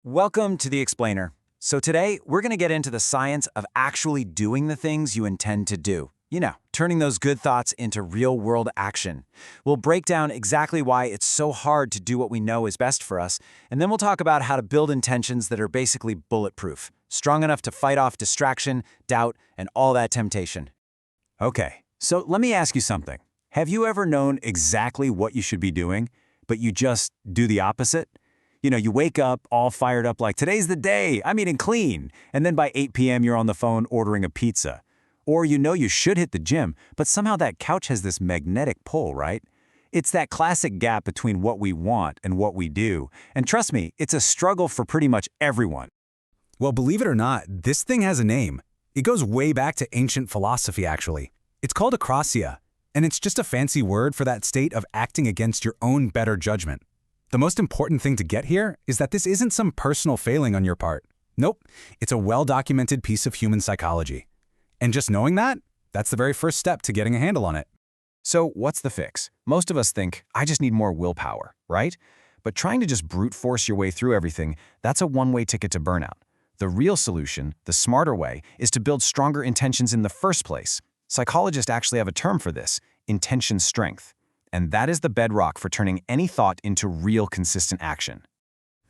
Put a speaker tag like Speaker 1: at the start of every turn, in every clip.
Speaker 1: Welcome to The Explainer. So today, we're going to get into the science of actually doing the things you intend to do. Turning those good thoughts into real-world action. We'll break down exactly why it's so hard to do what we know is best for us, and then we'll talk about how to build intentions that are basically bulletproof, strong enough to fight off distraction, doubt, and all that temptation. Okay, so let me ask you something. Have you ever known exactly what you should be doing, but you just do the opposite? You wake up all fired up like, today's the day, I'm eating clean. And then by 8 p.m. you're on the phone ordering a pizza. Or you should hit the gym, but somehow that couch has this magnetic pull, right? It's that classic gap between what we want and what we do. And trust me, it's a struggle for pretty much everyone.
Speaker 2: Well, believe it or not, this thing has a name. It goes way back to ancient philosophy, actually. It's called akrasia, and it's just a fancy word for that state of acting against your own better judgment. The most important thing to get here is that this isn't some personal failing on your part. Nope, it's a well-documented piece of human psychology. And just knowing that, that's the very first step to getting a handle on it.
Speaker 1: So what's the fix? Most of us think, I just need more willpower, right? But trying to just brute force your way through everything, that's a one-way ticket to burnout. The real solution, the smarter way, is to build stronger intentions in the first place. Psychologists actually have a term for this, intention strength. And that is the bedrock for turning any thought into real consistent action.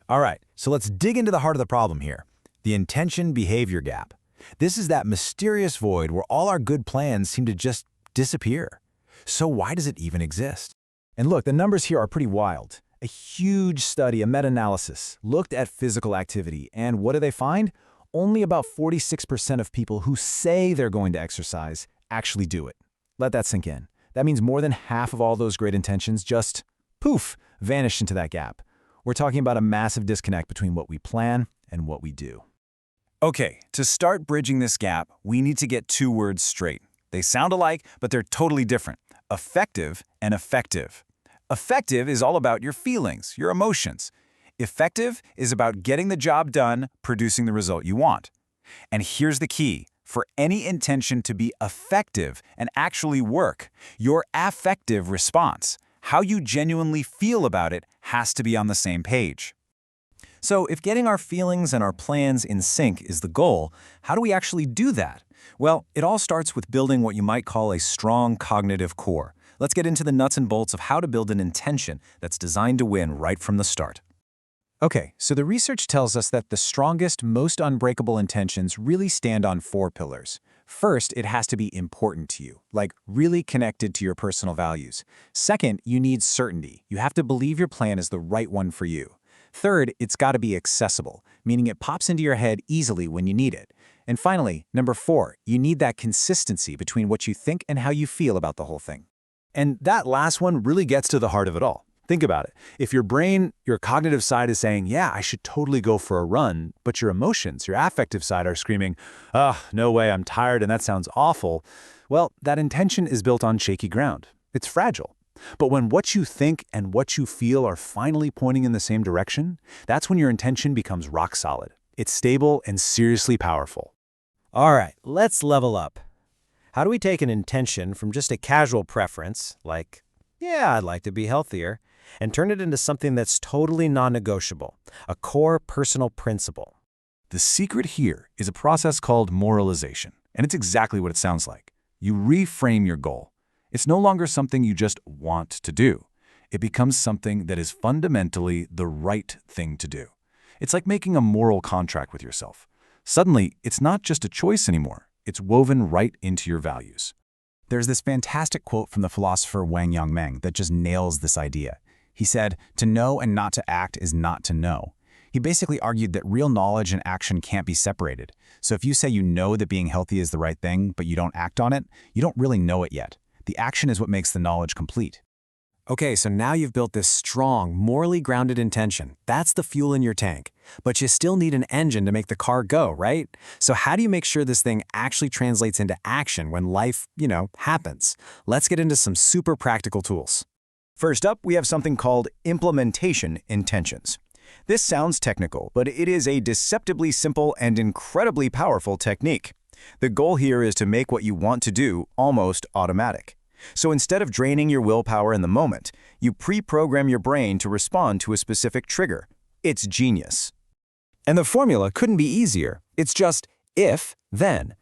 Speaker 3: All right, so let's dig into the heart of the problem here, the intention-behavior gap. This is that mysterious void where all our good plans seem to just disappear. So why does it even exist? And look, the numbers here are pretty wild. A huge study, a meta-analysis, looked at physical activity, and what do they find? Only about 46% of people who say they're going to exercise actually do it. Let that sink in. That means more than half of all those great intentions just, poof, vanish into that gap. We're talking about a massive disconnect between what we plan and what we do.
Speaker 1: Okay, to start bridging this gap, we need to get two words straight. They sound alike, but they're totally different. Effective and effective. Effective is all about your feelings, your emotions. Effective is about getting the job done, producing the result you want. And here's the key. For any intention to be effective and actually work, your affective response, how you genuinely feel about it, has to be on the same page. So if getting our feelings and our plans in sync is the goal, how do we actually do that? Well, it all starts with building what you might call a strong cognitive core. Let's get into the nuts and bolts of how to build an intention that's designed to win right from the start. Okay, so the research tells us that the strongest, most unbreakable intentions really stand on four pillars. First, it has to be important to you, like really connected to your personal values. Second, you need certainty. You have to believe your plan is the right one for you. Third, it's got to be accessible, meaning it pops into your head easily when you need it. And finally, number four, you need that consistency between what you think and how you feel about the whole thing.
Speaker 3: And that last one really gets to the heart of it all. Think about it. If your brain, your cognitive side is saying, yeah, I should totally go for a run, but your emotions, your affective side are screaming, no way, I'm tired and that sounds awful. Well, that intention is built on shaky ground. It's fragile. But when what you think and what you feel are finally pointing in the same direction, that's when your intention becomes rock solid. It's stable and seriously powerful.
Speaker 4: All right, let's level up. How do we take an intention from just a casual preference, like, yeah, I'd like to be healthier, and turn it into something that's totally non-negotiable, a core personal principle?
Speaker 3: The secret here is a process called moralization, and it's exactly what it sounds like. You reframe your goal. It's no longer something you just want to do. It becomes something that is fundamentally the right thing to do. It's like making a moral contract with yourself. Suddenly, it's not just a choice anymore. It's woven right into your values.
Speaker 2: There's this fantastic quote from the philosopher Wang Yongmeng that just nails this idea. He said, "To know and not to act is not to know." He basically argued that real knowledge and action can't be separated. So if you say you know that being healthy is the right thing, but you don't act on it, you don't really know it yet. The action is what makes the knowledge complete.
Speaker 4: Okay, so now you've built this strong, morally grounded intention. That's the fuel in your tank. But you still need an engine to make the car go, right? So how do you make sure this thing actually translates into action when life, happens? Let's get into some super practical tools.
Speaker 3: First up, we have something called implementation intentions. This sounds technical, but it is a deceptively simple and incredibly powerful technique. The goal here is to make what you want to do almost automatic. So instead of draining your willpower in the moment, you pre-program your brain to respond to a specific trigger. It's genius.
Speaker 4: And the formula couldn't be easier. It's just if, then.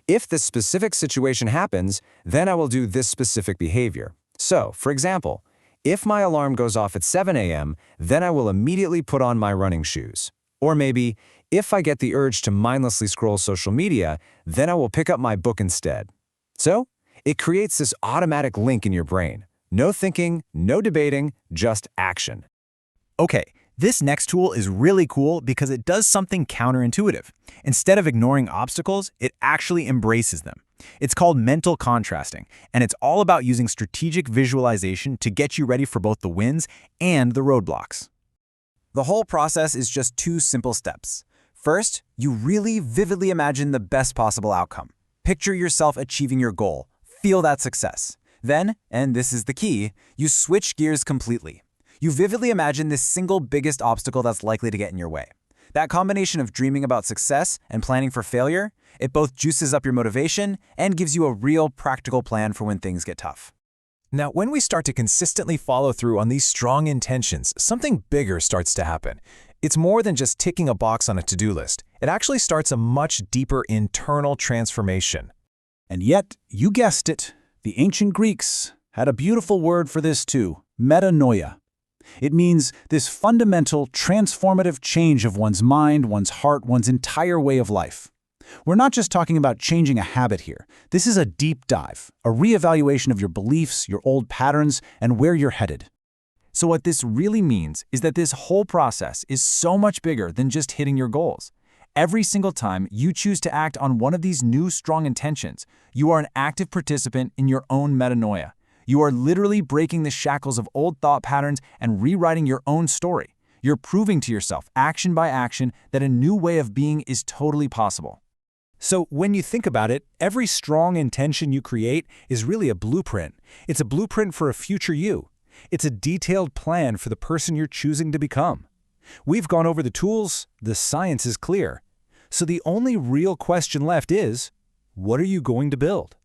Speaker 4: If this specific situation happens, then I will do this specific behavior. So, for example, if my alarm goes off at 7 a.m., then I will immediately put on my running shoes. Or maybe, if I get the urge to mindlessly scroll social media, then I will pick up my book instead. So, it creates this automatic link in your brain. No thinking, no debating, just action.
Speaker 1: Okay, this next tool is really cool because it does something counterintuitive. Instead of ignoring obstacles, it actually embraces them. It's called mental contrasting, and it's all about using strategic visualization to get you ready for both the wins and the roadblocks. The whole process is just 2 simple steps. First, you really vividly imagine the best possible outcome. Picture yourself achieving your goal. Feel that success. Then, and this is the key, you switch gears completely. You vividly imagine this single biggest obstacle that's likely to get in your way. That combination of dreaming about success and planning for failure, it both juices up your motivation and gives you a real practical plan for when things get tough.
Speaker 5: Now, when we start to consistently follow through on these strong intentions, something bigger starts to happen. It's more than just ticking a box on a to-do list. It actually starts a much deeper internal transformation.
Speaker 2: And yet, you guessed it, the ancient Greeks had a beautiful word for this too, metanoia. It means this fundamental, transformative change of one's mind, one's heart, one's entire way of life. We're not just talking about changing a habit here. This is a deep dive, a reevaluation of your beliefs, your old patterns, and where you're headed.
Speaker 1: So what this really means is that this whole process is so much bigger than just hitting your goals. Every single time you choose to act on one of these new strong intentions, you are an active participant in your own metanoia. You are literally breaking the shackles of old thought patterns and rewriting your own story. You're proving to yourself, action by action, that a new way of being is totally possible.
Speaker 2: So when you think about it, every strong intention you create is really a blueprint. It's a blueprint for a future you. It's a detailed plan for the person you're choosing to become. We've gone over the tools, the science is clear. So the only real question left is, what are you going to build?